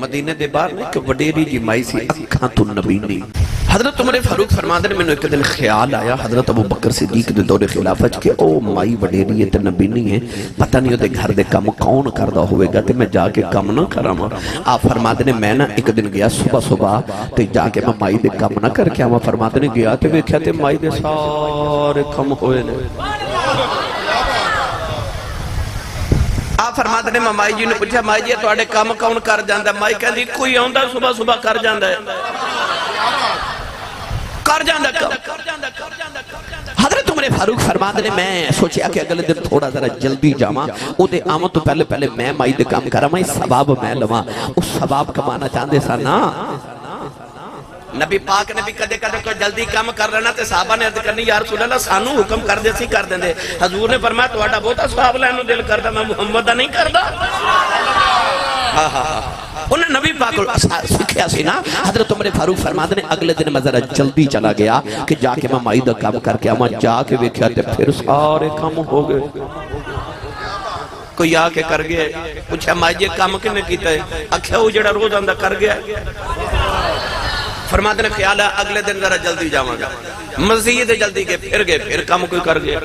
مدینے دے باہر ایک وڈیری جی مائی سی اکھاں تو نبینی. حضرت عمر فاروق فرماتے ہیں میں ایک دن خیال آیا حضرت ابو بکر صدیق دے دور خلافت کہ او مائی وڈیری ہے تے نبینی ہے پتہ نہیں دے گھر دے کم کون کردا ہوئے گا تے میں جا کے کم نہ کراواں. آپ فرماتے ہیں میں نا ایک دن گیا صبح تے جا کے میں مائی دے کم نہ کر کے آواں. فرماتے ہیں گیا تے ویکھیا تے مائی دے سارے کم ہوئے نے. آپ فرماتے ہیں میں مائی جی نے پوچھا مائی جی تواڈے کم کون کر جاندا؟ مائی کہندی کوئی آوندا صبح کر جاندا ہے کر جاندا حضرت عمر فاروق فرماتے ہیں میں سوچیا کہ اگلے دن تھوڑا ذرا جلدی جاواں او دے آواں تو پہلے میں مائی دے کام کراں میں ثواب میں لواں. اس ثواب کمانا چاہندے سا نا. نبی پاک نے بھی کدے کوئی جلدی کام کر رہنا تے صحابہ نے عرض کرنی یا رسول اللہ سانو حکم کر دے سی کر دیندے. حضور نے فرمایا تواڈا بہتا ثواب لینو دل کردا میں محمد دا نہیں کردا. انہیں نبی پاک سکھیا سی نا. حضرت عمر فاروق فرماتے ہیں اگلے دن میں ذرا جلدی چلا گیا کہ جا کے میں مائی دا کام کر کے آواں. جا کے ویکھیا تے پھر سارے کام ہو گئے. کوئی آ کے کر گیا پوچھا مائی جی کام کنے کیتا ہے؟ آکھیا وہ جڑا روز آندا کر گیا. فرماتے ہیں خیال ہے اگلے دن ذرا جلدی جاواں گا. مزید جلدی کے پھر کام کوئی کر گیا.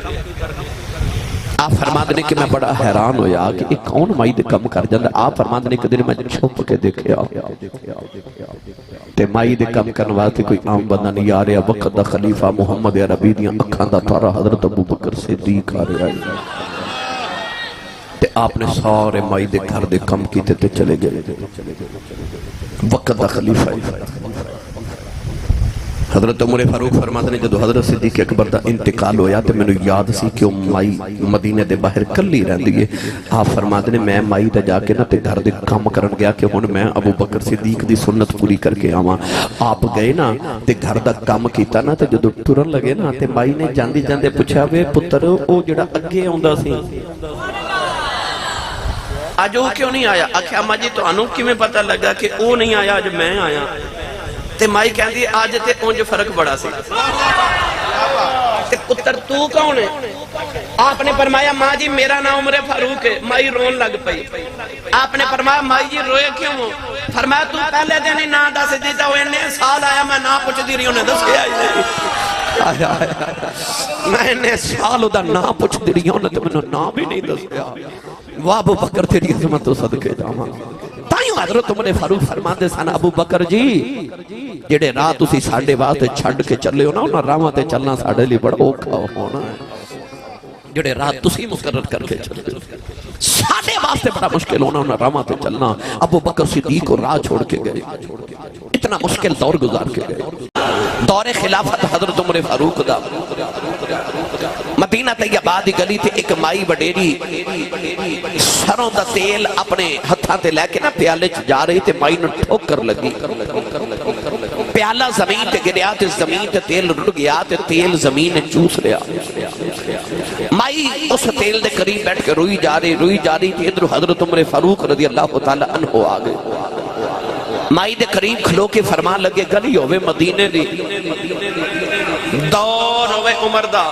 آپ فرماتے ہیں کہ میں بڑا حیران ہویا کہ ایک کون مائی دے کم کر جاندہ. آپ فرماتے ہیں کہ دن میں چھپ کے دیکھیا تے مائی دے کم کرنے واسطے کوئی عام بندہ نہیں آ رہا. وقت دا خلیفہ محمد عربی دیاں اکھاں دا تارا حضرت ابو بکر صدیق آ رہا ہے تے آپ نے سارے مائی دے گھر دے کم کیتے تے چلے گئے. وقت دا خلیفہ حضرت عمر فاروق فرماتے ہیں جدو حضرت صدیق اکبر دا انتقال ہویا تے میں نے یاد سی کہ مائی مدینے دے باہر کلی رہن دیئے. آپ فرماتے ہیں میں مائی دا جا کے نا تے گھر دے کام کرن گیا کہ ہن میں ابو بکر صدیق دی سنت پوری کر کے آواں. آپ گئے نا تے گھر دا کام کیتا نا تے جدو ٹرن لگے نا تے مائی نے جاندی جاندے پوچھا وے پتر او جڑا اگے آوندا سی آج وہ کیوں نہیں آیا؟ آکھیا ماں جی تو انہوں کی میں پتہ لگا کہ وہ نہیں آیا آج میں آیا. تے مائی کہندی آج تے اونج فرق بڑا سی. تے پتر تو کون ہے؟ آپ نے فرمایا ماں جی میرا نام عمر فاروق ہے. مائی رون لگ پئی. آپ نے فرمایا مائی جی روئے کیوں ہو؟ فرمایا تو پہلے دن ہی نہ دس دیتا ہوئے انہیں سال آیا میں نہ پوچھ دی رہی انہیں دس کے آئی میں انہیں سال دا نہ پوچھ دی رہی انہیں تو میں نہ بھی نہیں دس گیا. واہ ابو بکر تیری عظمت تو صدقے جاواں. تائیوں حضرت عمر فاروق فرماندے سن ابو بکر جی جڑے راہ تسی ساڈے واسطے چھڈ کے چلے ہو نا انہاں راہاں تے چلنا ساڈے لئی بڑا اوکھا ہونا ہے. جڑے راہ تسی مقرر کر کے چلے ہو ساڈے واسطے بڑا مشکل ہونا انہاں راہاں تے چلنا. ابو بکر صدیق کو راہ چھوڑ کے گئے. اتنا مشکل دور گزار کے گئے. دور خلافت حضرت عمر فاروق دا مدینہ طیبہ دی گلی تے ایک مائی وڈیری سروں دا تیل اپنے ہتھاں تے لے کے نا پیالے چ جا رہی تے مائی نو ٹھوکر لگی. پیالہ زمین تے گریا تے زمین تے تیل رڑ گیا تے تیل زمین چوس لیا. مائی اس تیل دے قریب بیٹھ کے روئی جا رہی تے ادھر حضرت عمر فاروق رضی اللہ تعالی عنہ آ گئے. مائی دے قریب کھلو کے فرمان لگے گلی ہوئے مدینے دی دور ہوئے عمر دا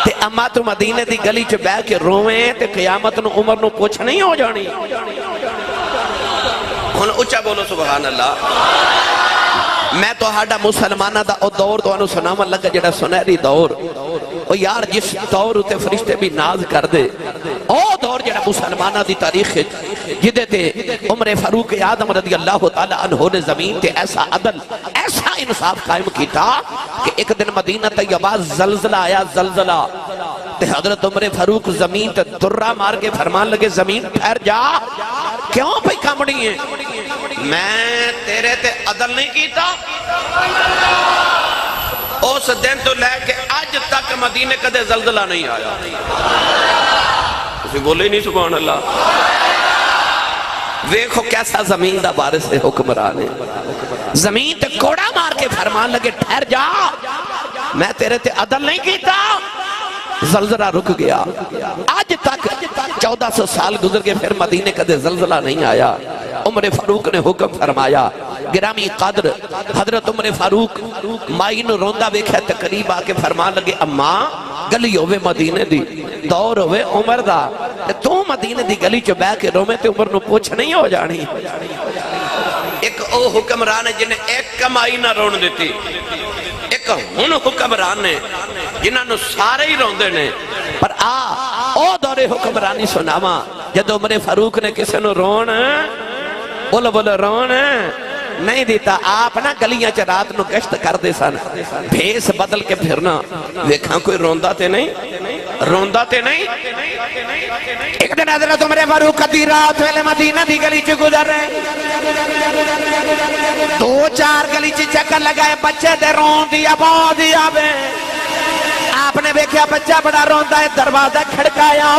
تے اما تو مدینے دی گلی چ بہ کے رویں تے قیامت نو عمر نو پوچھ نہیں ہو جانی. ہن اچھا بولو سبحان اللہ. میں تو ہاڈا مسلمانہ دا او دور تو انو سناواں لگا جڑا سنہری دور او یار جس دور تے فرشتے بھی ناز کر دے او دور جڑا مسلمانہ دی تاریخ جدے تے عمر فاروق اعظم رضی اللہ تعالی عنہ نے زمین تے ایسا عدل ایسا انصاف قائم کیتا کہ ایک دن مدینہ طیبہ زلزلہ آیا. زلزلہ تے حضرت عمر فاروق زمین تے درہ مار کے فرمان لگے زمین ٹھہر جا. کیوں بھئی کامڑی ہیں؟ میں تیرے تے عدل نہیں کیتا. اس دن تو لے کے آج تک مدینے کدے زلزلہ نہیں آیا. کسی بولے نہیں سبحان اللہ. ویکھو کیسا زمین دا بارے سے حکمران ہے. زمین تے کوڑا مار کے فرمان لگے ٹھہر جا میں تیرے تے عدل نہیں کیتا. زلزلہ رک گیا. آج تک 1400 سال گزر گئے پھر مدینے کدے زلزلہ نہیں آیا. عمر فاروق نے حکم فرمایا. گرامی قدر حضرت عمر فاروق مائی نو روندہ ویکھے تے قریب آ کے فرمان لگے اماں گلی ہوئے مدینے دی دور ہوئے عمر دا تو مدینے دی گلی چ بہ کے رومے تے عمر نو پوچھ نہیں ہو جانی ایک او حکمران ہے جنہیں ایک کمائی نہ رون دیتی ایک ہن حکمران نے جنہاں نو سارے ہی روندے نے پر او دور حکمرانی سناواں جد عمر فاروق نے کسے نو رون بولو بولو رون نہیں دیتا آپ نا گلیاں چ رات نو گشت کر دے سن بھیس بدل کے پھرنا ویکھاں کوئی روندا تے نہیں ایک دن حضرت عمر فاروق دی رات ویلے مدینہ دی گلی چ گزر رہے دو چار گلی چ چکر لگائے بچے دے رون دی آواز آوے آپ نے دیکھا بچہ بڑا روندا ہے دروازہ کھڑکایا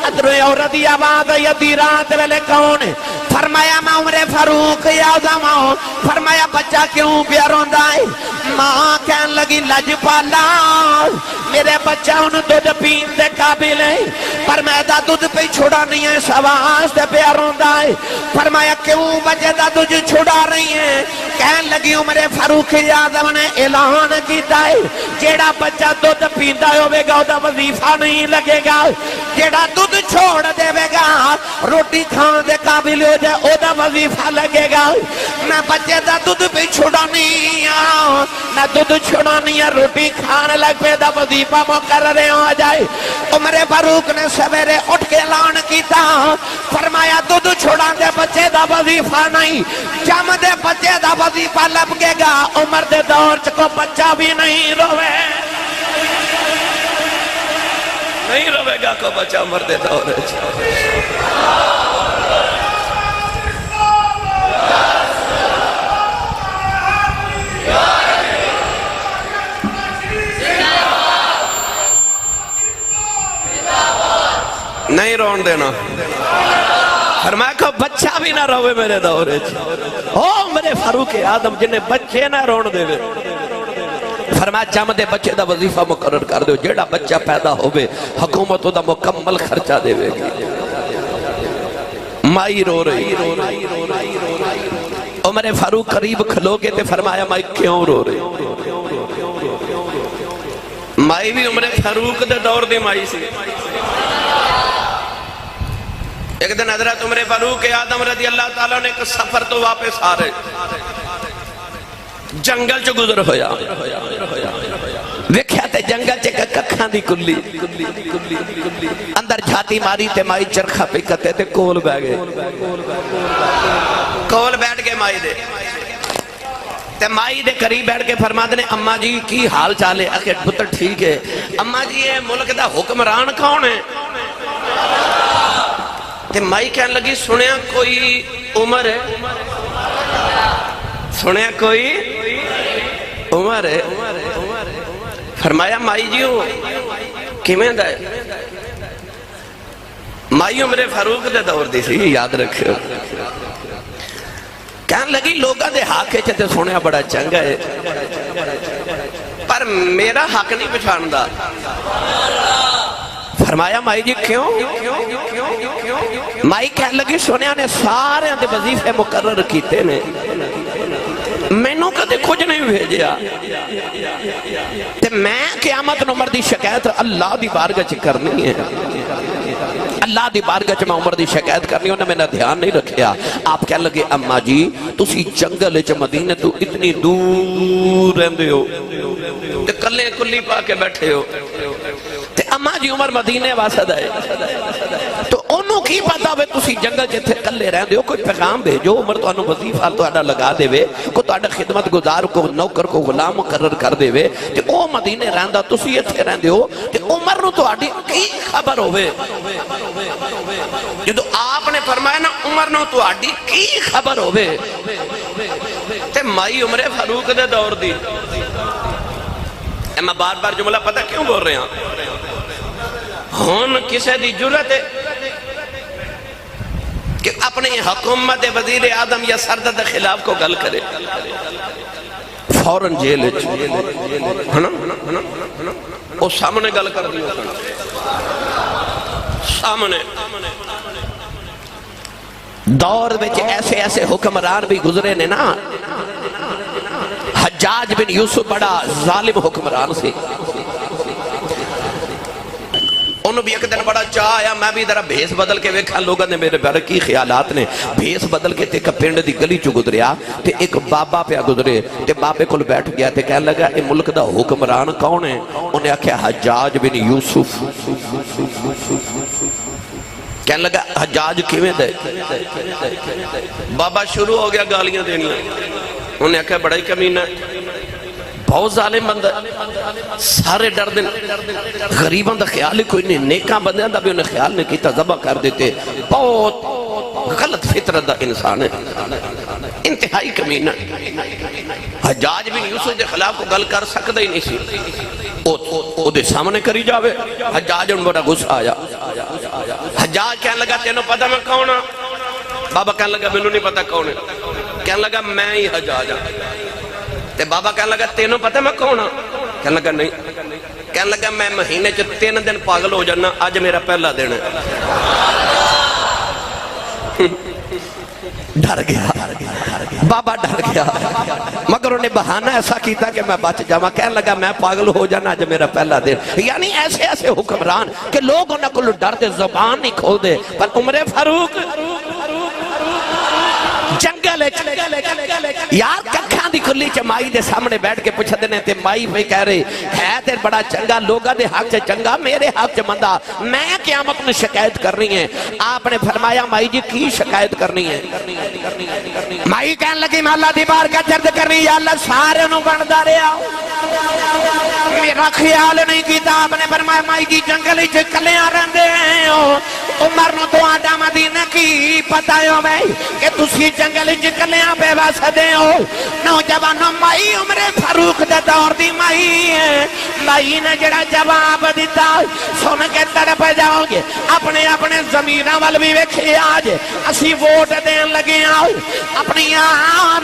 ادھروں عورت دی آواز آئی ادھی رات ویلے کون ہے فرمایا میں عمر فاروق یاد آواں فرمایا بچہ کیوں پیا روندا ہے ماں کہن لگی لجپالا میرے بچہ ان دودھ پین دے قابل ہے پر میں دا دودھ پہ چھوڑا نہیں ہے سواز دے پیا روندا ہے فرمایا کیوں بچے دا دودھ چھوڑا رہی ہے کہن لگی عمر فاروق یاد آواں نے اعلان کیتا ہے جیڑا بچہ دودھ پیندا ہوے گا او دا وظیفہ نہیں لگے گا جیڑا دودھ چھوڑ دے گا روٹی کھان دے قابل ہو جائے او دا وظیفہ لگے گا میں بچے دا دودھ پہ چھوڑا نہیں میں دودھ چھوڑا نہیں روٹی کھان لگ پہ دا وظیفہ مقرر ہو جائے عمر فاروق نے سویرے اٹھ کے اعلان کیتا فرمایا دودھ چھوڑا دے بچے دا وظیفہ نہیں جم دے بچے دا وظیفہ لگ گا عمر دے دور چکو بچہ بھی نہیں روے گا کو بچہ عمر دے دور نہیں رون دینا فرمایا کہ بچہ بھی نہ روے میرے دورے میرے فاروق آدم جنہیں بچے نہ رون دے فرمایا جم دے بچے دا وظیفہ مقرر کر دو جیڑا بچہ پیدا ہوئے حکومت دا مکمل خرچہ دے گی مائی رو رہی عمر فاروق قریب کھلو گے تے فرمایا مائی کیوں رو رہی مائی بھی عمر فاروق دے دور دی مائی سی ایک دن حضرت عمر فاروق آدم رضی اللہ تعالیٰ نے ایک سفر تو واپس آ رہے جنگل چو گزر ہویا ویکھیا تے جنگل چے ککھاں دی کلی اندر جھاتی ماری تے مائی چرخہ پہ کتے تے کول بہ گئے کول بیٹھ گئے مائی دے تے مائی دے قریب بیٹھ کے فرماتے نے اماں جی کی حال چالے اکھے پتر ٹھیک ہے اماں جی یہ ملک دا حکمران کون ہے تے مائی کہنے لگی سنیا کوئی عمر ہے سنیا کوئی عمر ہے فرمایا مائی جیو کیمیں دائے مائی عمر فاروق دے دور دی سی یاد رکھو کہنے لگی لوگاں دے حق ہے چھتے سنیا بڑا چنگا ہے پر میرا حق نہیں پچھاندہ فرمایا مائی جی کیوں مائی کہنے لگی سنیا نے سارے اندے وظیفے مقرر کیتے نے میں نو کدے کچھ نہیں بھیجیا تے میں قیامت نمبر دی شکایت اللہ دی بارگاہ چ کرنی ہے اللہ دی بارگاہ چ میں عمر دی شکایت کرنی انہیں میں نے دھیان نہیں رکھیا آپ کہنے لگے اماں جی تسی جنگل چ مدینے تو اتنی دور رہندے ہو تے کلے کلی پا کے بیٹھے ہو تے اماں جی عمر مدینے واسد ہے تو انہوں کی پتا ہوئے تسی جنگل جتھے کلے رہندے ہو کوئی پیغام بھیجو عمر تو انہوں وظیفہ تو اڈا لگا دے وے کو تو اڈا خدمت گزار کو نوکر کو غلام مقرر کر دے وے تے او مدینے رہندہ تسی اتھے رہندے ہو تے عمر نو تو اڈی کی خبر ہوئے جدو آپ نے فرمایا نا عمر نو تو اڈی کی خبر ہوئے تے مائی عمر فاروق دے دور دی میں بار بار جملہ پتہ کیوں بول رہے ہیں ہون کسے دی جرت ہے کہ اپنی حکومت وزیر اعظم یا سردر خلاف کو گل کرے فوراں جیل وہ سامنے گل کر دیو سامنے دور میں ایسے ایسے حکمران بھی گزرے نے نا حجاج بن یوسف بڑا ظالم حکمران سے انہوں بھی ایک دن بڑا چاہ آیا میں بھی ذرا بھیس بدل کے ویکھا لوگوں نے میرے بارے کی خیالات نے بھیس بدل کے تے ایک پنڈ دی گلی چ گزریا تے ایک بابا پہ گزرے تے بابے کول بیٹھ گیا تے کہنے لگا اے ملک دا حکمران کون ہے؟ انہیں آکھیا حجاج بن یوسف۔ کہنے لگا حجاج کیویں دے؟ بابا شروع ہو گیا گالیاں دینی، انہیں آکھیا بڑا ہی کمینہ بہت ظالم بندہ سارے ڈر دن غریباں دا خیال ہی کوئی نہیں، نیکاں بندیاں دا بھی انہیں خیال نہیں کیتا، ذبح کر دیتے، بہت غلط فطرت دا انسان ہے، انتہائی کمینہ۔ حجاج بن یوسف دے خلاف کو گل کر سکتا ہی نہیں سی، او دے سامنے کری جاوے۔ حجاج ان بڑا غصہ آیا، حجاج کہنے لگا تینوں پتہ میں کون ہاں؟ بابا کہنے لگا مینوں نہیں پتہ کون ہے، کہنے لگا میں ہی حجاج ہاں۔ تے بابا کہنے لگا تینوں پتہ میں کون ہاں؟ کہنے لگا نہیں، کہنے لگا میں مہینے چ 3 دن پاگل ہو جانا، آج میرا پہلا دن ہے۔ ڈر گیا بابا، ڈر گیا، مگر انہیں بہانہ ایسا کیتا کہ میں بچ جاواں۔ کہنے لگا میں پاگل ہو جانا آج میرا پہلا دن۔ یعنی ایسے ایسے حکمران کہ لوگ انہیں کو ڈر دے، زبان نہیں کھول دے، پر عمر فاروق جنگل یار ککھاں دی کھلی چمائی دے سامنے بیٹھ کے پوچھ دینے تے مائی پہ کہہ رہی ہے تے بڑا چنگا، لوگا دے حق چے چنگا، میرے حق چے مندہ، میں قیامت میں شکایت کرنی ہے۔ آپ نے فرمایا مائی جی کی شکایت کرنی ہے؟ مائی کہنے لگی میں اللہ دی بار کا جرد کرنی، یا اللہ سارے انہوں بندہ رہا میرا خیال نہیں کیتا۔ آپ نے فرمایا مائی جی جنگلی چے کلیاں رہندے ہیں، عمر نو تو آدھا مدینہ کی پتہ ہو بھائی کہ تسی جنگلی چے کلیاں بے واسدے ہو۔ نوجوانوں مائی عمر فاروق دے دور دی مائی ہے، مائی نے جڑا جواب دیتا سن کے تڑپ جاؤ گے۔ اپنے اپنے زمینہ وال بھی ویکھے آج اسی ووٹ دین لگے آؤ، اپنی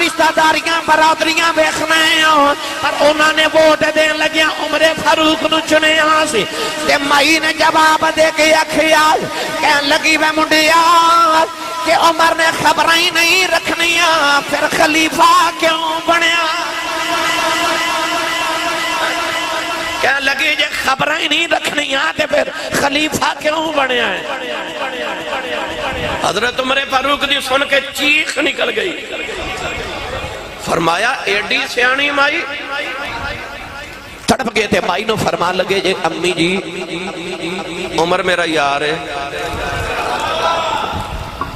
رشتہ داریاں برادریاں ویکھنے آؤ، پر انہوں نے ووٹ دین لگے عمر فاروق نو چنے آسی۔ تے مائی نے جواب دے کے اکھیال کہن لگی وے منڈیا کہ عمر نے خبریں نہیں رکھنیاں، پھر خلیفہ کیوں بنیا؟ کہنے لگی جے خبریں نہیں رکھنیاں تے پھر خلیفہ کیوں بنیا ہے؟ حضرت عمر فاروق دی سن کے چیخ نکل گئی، فرمایا ایڈی سیانی مائی؟ تڑپ گئے تھے مائی نو فرمان لگے جے امی جی عمر میرا یار ہے،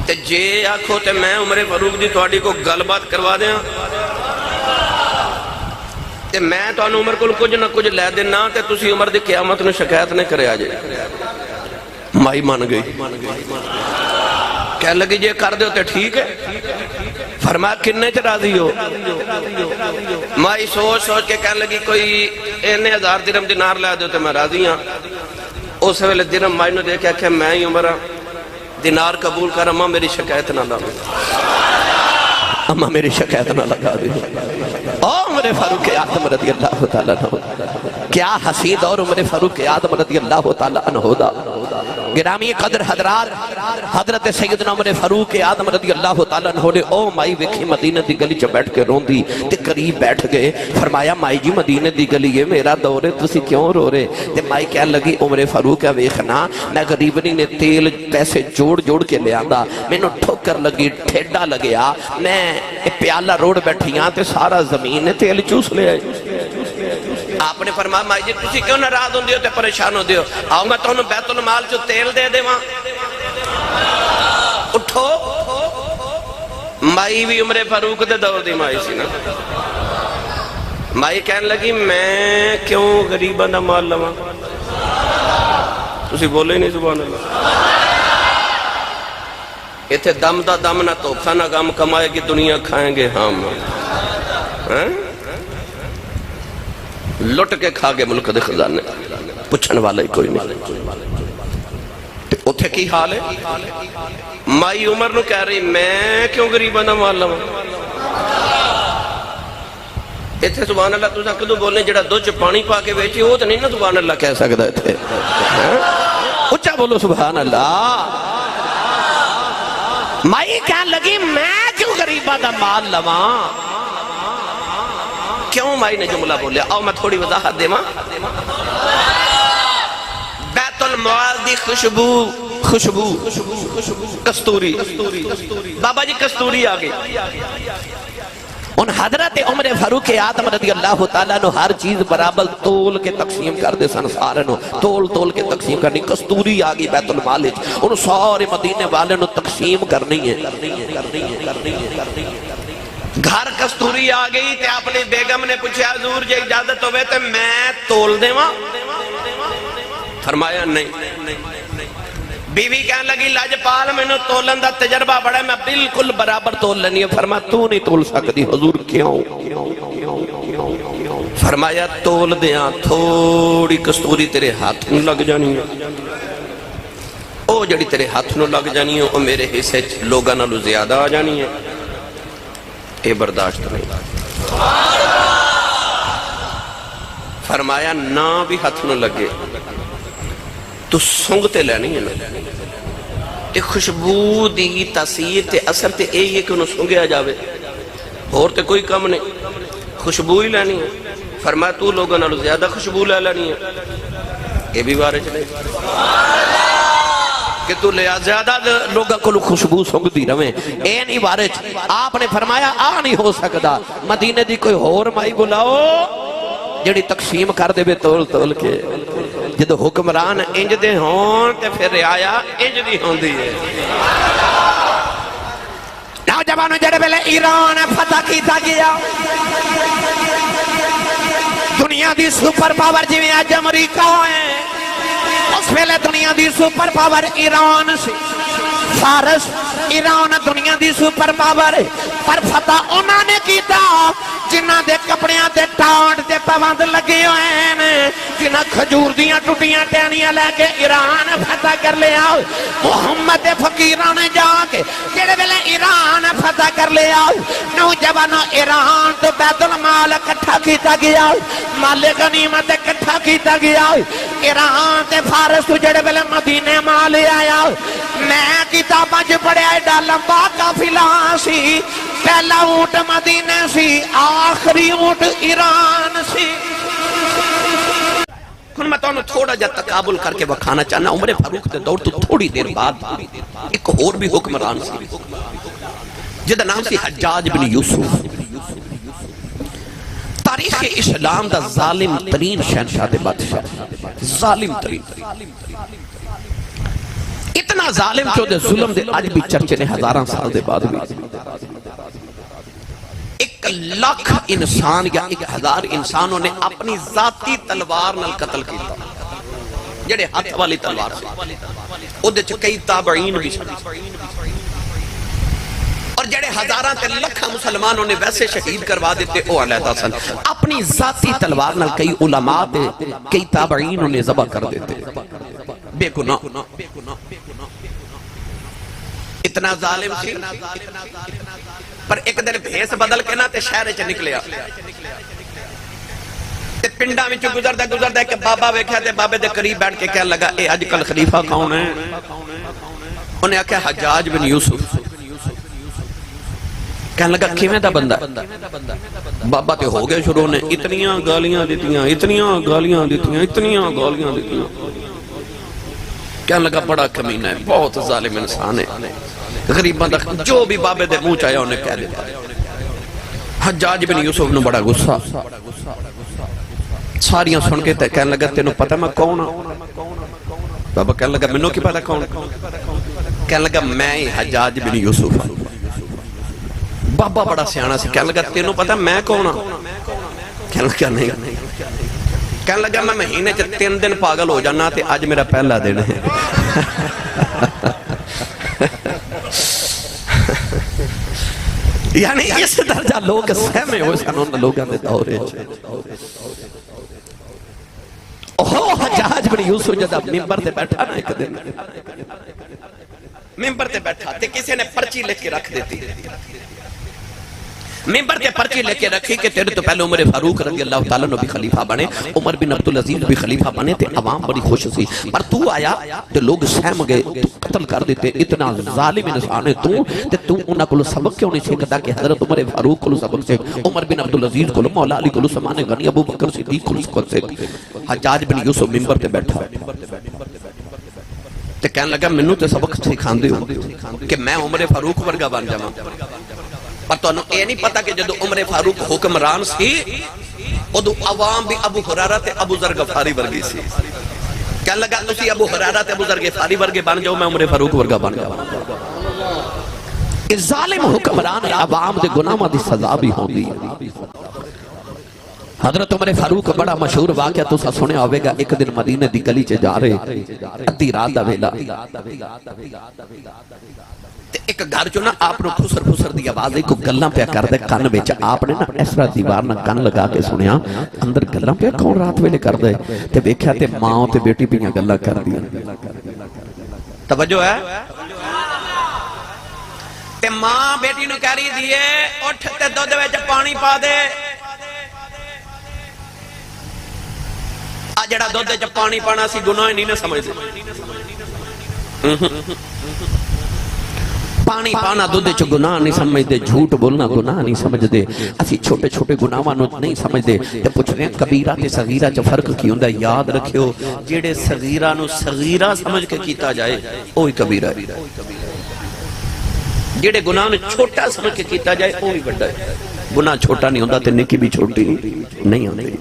تے جے آکھو تے میں عمر فاروق دی تواڈی کو گل بات کروا دیاں تے میں تو عمر کو کچھ نہ کچھ لے دینا تے تسی عمر دی قیامت نو شکایت نہیں کرے آجے۔ مائی مان گئی، کہنے لگی جے کر دے ہوتے ٹھیک ہے۔ فرمایا کنے چ راضی ہو؟ مائی سوچ سوچ کے کہنے لگی کوئی 1000 درہم دینار لے دے ہوتے میں راضی ہاں۔ اس ویلے درہم مائی نو دیکھا کہ میں ہی عمر دینار قبول کر، اماں میری شکایت نہ لگا، اماں میری شکایت نہ لگا دی۔ عمر فاروق اعظم رضی اللہ تعالیٰ عنہ، کیا حسین اور عمر فاروق اعظم رضی اللہ تعالیٰ عنہ دا۔ گرامی قدر حضرات، حضرت سیدنا عمر فاروق اعظم رضی اللہ تعالیٰ عنہ نے او مائی ویکھی مدینہ دی گلی چ بیٹھ کے رون دی تے قریب بیٹھ گئے۔ فرمایا مائی جی مدینہ دی گلی ہے، میرا دور ہے، تسی کیوں رو رہے؟ تے مائی کہنے لگی عمر فاروق ویکھنا میں غریبنی نے تیل پیسے جوڑ جوڑ کے لے آندا، مینوں ٹھوکر لگی، ٹھیڈا لگیا، میں پیالہ روڑ بیٹھیاں تے سارا زمین نے تیل چوس لے آئی۔ آپ نے فرمایا مائی جی تسی کیوں ناراض ہوندے ہو تے پریشان ہوندے ہو؟ آؤ میں تانوں بیت المال چوں تیل دے دیواں، اٹھو۔ مائی بھی عمر فاروق دے دور دی مائی سی نا۔ مائی کہنے لگی میں کیوں غریباں دا مال لواں؟ تسی بولے نہیں سبحان اللہ۔ ایتھے دم دا دم نہ توکھا نہ غم، کمائے کی دنیا کھائیں گے ہم، لٹ کے کھا گے ملک دے خزانے، پوچھن والا ہی کوئی نہیں۔ اتھے کی حال ہے؟ مائی عمر نو کہہ رہی میں کیوں غریباں دا مال لواں؟ ایتھے سبحان اللہ تساں کدوں بولنے جڑا دودھ چ پانی پا کے ویچی وہ تو نہیں نا سبحان اللہ کہہ سکدا ایتھے، اچھا بولو سبحان اللہ۔ مائی کہنے لگی میں کیوں غریباں دا مال لواں؟ کیوں مائی نے جملہ بولیا؟ آؤ میں تھوڑی وضاحت دے ماں۔ بیت معاذ دی خوشبو کستوری بابا جی کستوری آگئی ان حضرت عمر فاروق اعظم رضی اللہ تعالیٰ نو ہر چیز برابر تول کے تقسیم کر دے سن سارے نو تول کے تقسیم کرنی کستوری آگئی بیت المال ان سارے مدینے والے نو تقسیم کرنی ہے گھر کستوری آگئی تے اپنی بیگم نے پوچھا حضور جے اجازت ہوئے تے میں تول دے ماں فرمایا نہیں بیوی کہنے لگی لاجپال میں نے تولن دا تجربہ بڑا میں بالکل برابر تول لینی ہے فرمایا تو نہیں تول سکتی حضور کیوں فرمایا تول دیاں تھوڑی کستوری تیرے ہاتھ نو لگ جانی ہے او جڑی تیرے ہاتھ نو لگ جانی ہے او میرے حصے لوگاں نالو زیادہ آ جانی ہے اے برداشت نہیں فرمایا نہ بھی ہاتھ نو لگے تو سنگتے لینی ہے نا تے خوشبو دی تاثیر تے اثر تے اے یہ کہ انہوں سنگے آ جاوے اور تے کوئی کم نہیں خوشبو ہی لینی ہے فرمایا تو لوگوں نالو زیادہ خوشبو لے لینی ہے یہ بھی بارے چلے کہ تو لیا زیادہ لوگوں کو خوشبو سنگ دی رویں اے نہیں بارے چلے آپ نے فرمایا آ نہیں ہو سکتا مدینے دی کوئی اور مائی بلاؤ جڑی تقسیم کر دے بے تول کے جدو حکمران انج دے ہون تے پھر رعایا انج دی ہون دی ہے نوجوانوں جڑے بلے ایران فتح کیتا گیا دنیا دی سپر پاور جویں آج امریکہ ہے اس ویلے دنیا دی سپر پاور ایران سی فارس ایران دنیا دی سپر پاور ہے پر فتح انہوں نے کیتا جنہ دے کپڑیاں دے ٹانٹ دے پابند لگے ہوئے ہیں جنہ کھجور دیاں ٹوٹیاں ٹینیاں لے کے ایران فتح کر لے آؤ محمد فقیران جا کے جڑے ویلے ایران فتح کر لے آؤ نوجوانوں ایران تو بیت المال اکٹھا کیتا گیا مال غنیمت اکٹھا کیتا گیا ایران تے فارس تو جڑے ویلے مدینے مال آیا میں کتاباں جو پڑھے ایڈا لمبا قافلہ سی پہلا اونٹ مدینے سی آخری اونٹ ایران سی میں تو تھوڑا جا تقابل کر کے بکھانا چاہنا عمر فاروق دے دور تو تھوڑی دیر بعد ایک اور بھی حکمران سی جدہ نام سی حجاج بن یوسف تاریخ اسلام دا ظالم ترین شہنشاہ دے بادشاہ ظالم ترین اتنا ظالم جو دے ظلم دے آج بھی چرچے نے ہزاراں سال دے بعد بھی 1,00,000 انسان یا 1,000 انسانوں نے اپنی ذاتی تلوار نال قتل کیتا جڑے ہاتھ والی تلوار سے او دے کئی تابعین بھی اور جڑے ہزاراں تے لکھاں مسلمانوں نے ویسے شہید کروا دیتے او علیحدہ سن اپنی ذاتی تلوار نال کئی علماء تے کئی تابعین انہیں ذبح کر دیتے بے گناہ اتنا ظالم سی پر ایک دن بھیس بدل کے نا تے شہر چ نکلیا تے پنڈا وچ گزردا کہ بابا ویکھیا تے بابے دے قریب بیٹھ کے کہنے لگا اے اج کل خلیفہ کون ہے انہیں آکھیا حجاج بن یوسف کہنے لگا کیویں دا بندہ بابا تے ہو گئے شروع نے اتنیاں گالیاں دیتیاں کہنے لگا بڑا کمینہ ہے بہت ظالم انسان ہے غریبان دا جو بھی بابے دے منہ چاہیا انہیں کہہ دیتا حجاج بن یوسف نے بڑا غصہ ساریاں سن کے کہنے لگا تینوں پتہ میں کون ہوں بابا کہنے لگا منوں کی پتہ کون کہنے لگا میں حجاج بن یوسف بابا بڑا سیانہ سے کہنے لگا تینوں پتہ میں کون ہوں کہنے لگا نہیں کہنے لگا میں مہینے 3 دن پاگل ہو جانا تے آج میرا پہلا دن ہے یعنی اس درجہ لوگ سہمے ہوئے سن ان لوگاں دے دورے اوہ حجاج بن یوسف جدہ ممبر تے بیٹھا نا ایک دن ممبر تے بیٹھا تے کسی نے پرچی لے کے رکھ دیتی ممبر تے پرچی لے کے رکھی کہ تیرے تو پہلے عمر فاروق رضی اللہ تعالیٰ نے بھی خلیفہ بنے عمر بن عبدالعزیز بھی خلیفہ بنے تے عوام بڑی خوش سی پر تو آیا تے لوگ سہم گئے تو قتل کر دیتے اتنا ظالم انسان ہے تو انہاں کو سبق کیوں نہیں سیکھتا کہ حضرت عمر فاروق کو سبق سے عمر بن عبدالعزیز کو مولا علی کو سمان غنی ابو بکر صدیق کو سبق سے حجاج بن یوسف ممبر تے بیٹھا تے کہنے لگا منو تے سبق سکھاندے ہو کہ میں عمر فاروق ورگا بن جاواں، پر تانوں اے نہیں پتا کہ جدو عمر فاروق حکمران سی ادو عوام بھی ابو ہریرہ تے ابو ذر غفاری ورگی سی. کہنے لگا تسی ابو ہریرہ تے ابو ذر غفاری ورگے بن جاؤ، میں عمر فاروق ورگا بن جاواں. اس ظالم حکمران عوام دے گناہاں دی سزا بھی ہوندی ہے. حضرت عمر فاروق بڑا مشہور واقعہ تسا سنیا ہوئے گا. ایک دن مدینے دی گلی چ جا رہے ادھی رات دا ویلا تے ایک گھر چوں نا آپ نو پھسر پھسر دی آواز کو گلاں پیا کردے کن وچ. آپ نے نا اس طرح دیوار نہ کن لگا کے سنیا اندر گلاں پیا کون رات ویلے کردے تے ویکھیا تے ماں تے بیٹی پیاں گلاں کردیاں. توجہ ہے. تے ماں بیٹی نو کہہ رہی دیے اٹھ تے دودھ وچ پانی پا دے. جڑا دودھ وچ پانی پانا سی گناہ نہیں نہ سمجھدے. پانی پانا دودھ وچ گناہ نہیں سمجھدے، جھوٹ بولنا گناہ نہیں سمجھدے. اسی چھوٹے چھوٹے گناہاں نو نہیں سمجھدے تے پوچھ رہے ہیں کبیرہ تے صغیرہ چ فرق کی ہوندا ہے. یاد رکھیو جڑے صغیرہ نو صغیرہ سمجھ کے کیتا جائے وہی کبیرہ ہے، جڑے گناہ نو چھوٹا سمجھ کے کیتا جائے وہی بڑا ہے. گناہ چھوٹا نہیں ہوندا تے نیکی بھی چھوٹی نہیں ہوندی.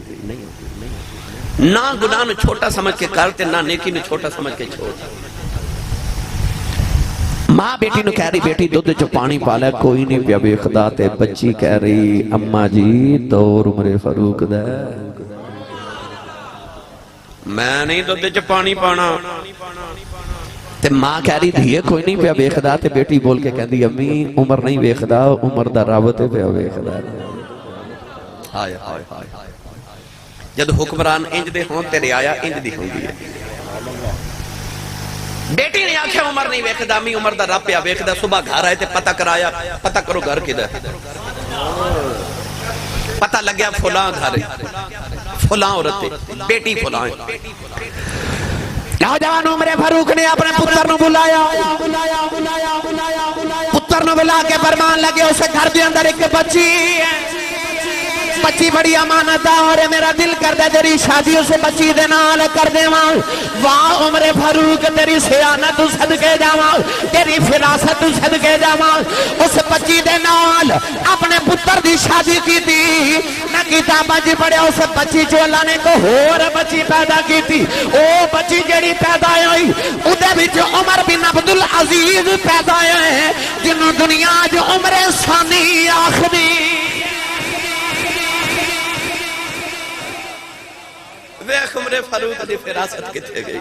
نہ گناہ نو چھوٹا سمجھ کے کرتے نہ نیکی نو چھوٹا سمجھ کے چھوڑ. ماں بیٹی نو کہہ رہی بیٹی دودھ چ پانی پالا کوئی نہیں پیا ویکھدا تے بچی کہہ رہی اماں جی دور عمر فاروق دا میں نہیں دودھ چ پانی پانا. تے ماں کہہ رہی دھیے کوئی نہیں پیا ویکھدا تے بیٹی بول کے کہندی امی عمر نہیں ویکھدا عمر دا رب تے پیا ویکھدا. ہائے ہائے ہائے. جد حکمران انج دے ہون تے رعایا انج دی ہوندی ہے. بیٹی نے آکھیا عمر نہیں ویکھدا امی عمر دا رب پیا ویکھدا. صبح گھر آئے تے پتہ کرایا پتہ کرو گھر کدھر. پتہ لگیا فلاں گھر ہے فلاں عورت ہے بیٹی فلاں ہے. نوجوان عمر فاروق نے اپنے پتر نو بلایا. پتر نو بلا کے فرمان لگے اسے گھر دے اندر ایک بچی ہے. بچی بڑی امانت ہے اور میرا دل کردہ تیری شادی اسے بچی دے نال کر دے ماں. واہ عمر فاروق تیری سیانت صدقے جاواں تیری فراست صدقے جاواں. اس بچی دے نال اپنے پتر دی شادی کی تھی نہ کتاباں جی پڑھے. اس بچی جو اللہ نے کو اور بچی پیدا کی تھی او بچی جڑی پیدا ہوئی اودے وچ عمر بن عبدالعزیز پیدا ہوئے جنہوں دنیا جو عمر ثانی آخری. ویخ عمر فاروق دی فراست کتے گئی.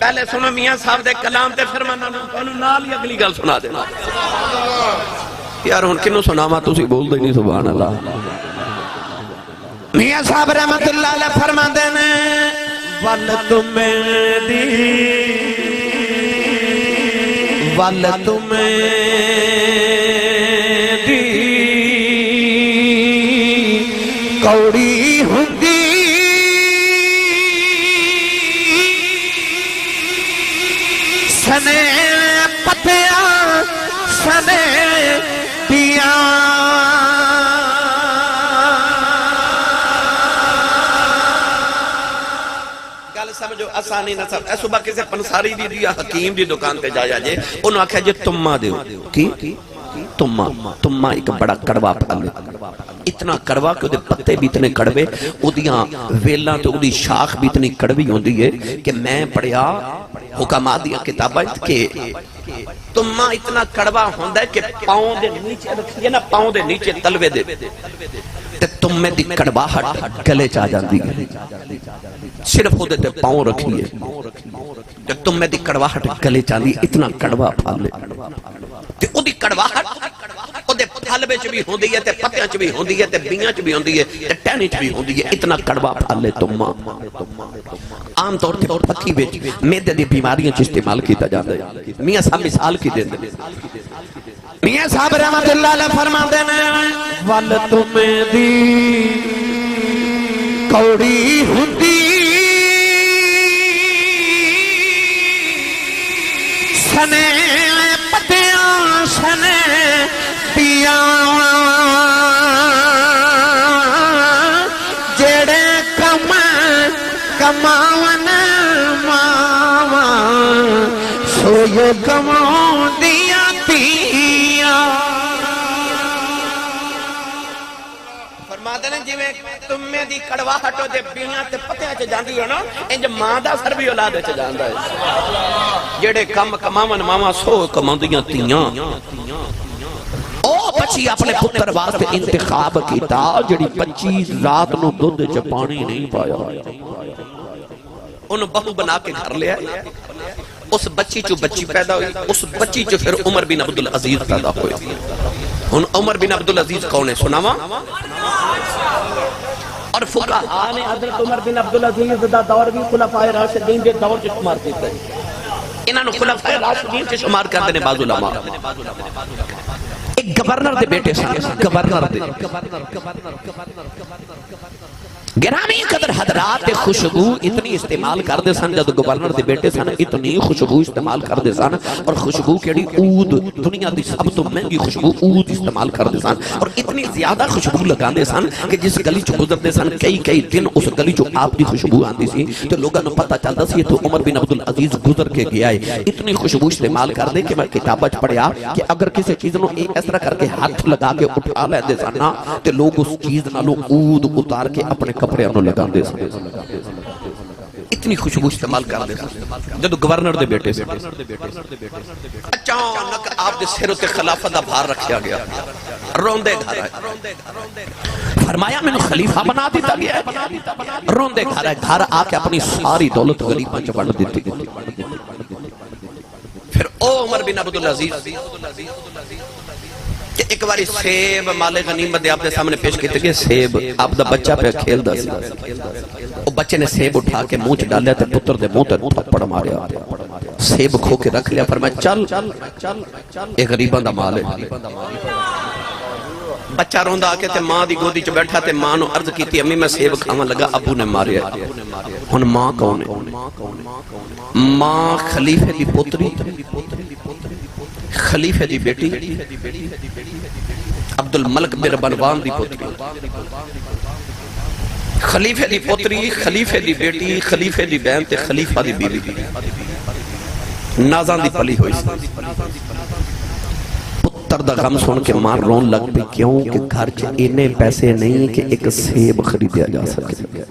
پہلے سنو میاں صاحب دے کلام تے فرمانا نال ہی اگلی گل سنا دینا. یار ہن کنوں سناواں تسی بول دے نہیں سبحان اللہ. میاں صاحب رحمت اللہ علیہ فرماندے نے ول تمہیں دی کوڑی ہوندی سنے پتیاں سنے پیاں. گل سمجھو آسانی نہ سب. صبح کسی پنساری دی دیا حکیم دی دکان تے جایا جے انہوں آکھا جے تمہ دیو کی تمہ ایک بڑا کڑوا پھل ہے. اتنا کڑوا کہ وہ پتے بھی اتنے کڑوے اودیاں ویلاں تو اودی شاخ بھی اتنی کڑوی ہوندی ہے کہ میں پڑھیا حکمات دیا کتابہ کہ تمہ اتنا کڑوا ہوندا ہے کہ پاؤں دے نیچے رکھیے نا پاؤں دے نیچے تلوے دے تے تمہیں دی کڑواہٹ گلے چاہ جاندی ہے. صرف ہو دیتے پاؤں رکھیے تے تمہیں دی کڑواہٹ گلے چاندی اتنا کڑوا پھل ہے. تے او دی کڑواہٹ او دے پھل وچ بھی ہوندی ہے تے پتیاں وچ بھی ہوندی ہے تے بیاں وچ بھی ہوندی ہے تے ٹہنی وچ بھی ہوندی ہے. اتنا کڑوا پھل ہے تمہ. عام طور تے پکی وچ میدے دی بیماریاں وچ استعمال کیتا جاندا ہے. میاں صاحب مثال کی دیندے میاں صاحب رحمت اللہ علیہ فرماندے نے ول تمہیں دی کوڑی ہوندی سنے پتیاں سنے پیاں جڑے کم کماون ماواں گواں دیا تیاں فرماتے ہیں جویں تمہیں دی کڑواہٹ دے بیاں تے پتیاں چ جاندی ہو نا انج ماں دا سر بھی اولاد چ جاندا ہے جڑے کم کماون ماواں سو کماندیاں تیاں او بچی اپنے پتر واسطے انتخاب کیتا جڑی بچی رات نو دودھ چ پانی نہیں پایا انہوں بہو بنا کے گھر لیا اس بچی چو بچی پیدا ہوئی اس بچی چو پھر عمر بن عبدالعزیز پیدا ہوئی ان عمر بن عبدالعزیز کون ہے سناوا اور فقہاء نے حضرت عمر بن عبدالعزیز دا دور بھی خلفاء راشدین دے دور چ شمار کیتا ہے انہاں نو خلفاء راشدین چ شمار کرتے نے بعض علماء ایک گورنر دے بیٹے سن گورنر دے گرامی قدر حضرات خوشبو اتنی استعمال کر دے سن جب گورنر دے بیٹے سن اتنی خوشبو استعمال کر دے سن اور خوشبو کیڑی عود دنیا دی سب تو مہنگی خوشبو عود استعمال کر دے سن اور اتنی زیادہ خوشبو لگا دے سن کہ جس گلی چ گزر دے سن کئی دن اس گلی چ آپ دی خوشبو آندی سی تو لوگاں نوں پتہ چلدا سی تو عمر بن عبدالعزیز گزر کے گیا ہے اتنی خوشبو استعمال کر دے کہ میں کتاب وچ پڑھیا کہ اگر کسی چیز نوں اس طرح کر کے ہاتھ لگا کے اٹھا لیندے سن نا تے لوگ اس چیز نالوں عود اتار کے اپنے کپڑے انہوں لگا دے سن اتنی خوشبو استعمال کر دے سن جدو گورنر دے بیٹے سے اچانک آپ دے سر تے خلافت دا بھار رکھیا گیا روندے گھر ہے فرمایا میں نے خلیفہ بنا دیتا گیا ہے روندے گھر ہے گھر آ کے اپنی ساری دولت غریباں چ بانٹ دیتی پھر او عمر بن عبدالعزیز کہ ایک باری سیب مال غنیمت دے آپ دے سامنے پیش کیتے کہ سیب آپ دا بچہ پہ کھیل دا سی وہ بچے نے سیب اٹھا کے منہ چ ڈالیا تے پتر دے منہ تے تھپڑ ماریا سیب کھو کے رکھ لیا فرمایا چل اے غریباں دا مال ہے بچہ روندا کے تے ماں دی گودی چ بیٹھا تے ماں نو عرض کیتی امی میں سیب کھاواں لگا ابو نے ماریا ہن ماں کون ہے ماں خلیفے دی پوتری خلیفے دی بیٹی عبد الملک بن بنوان دی پوتری خلیفے دی پوتری خلیفے دی بیٹی خلیفے دی بہن تے خلیفہ دی بیوی نازاں دی پلی ہوئی پتر دا غم سن کے ماں رون لگ پئی کیوں کہ گھر چ اینے پیسے نہیں کہ ایک سیب خریدیا جا سکے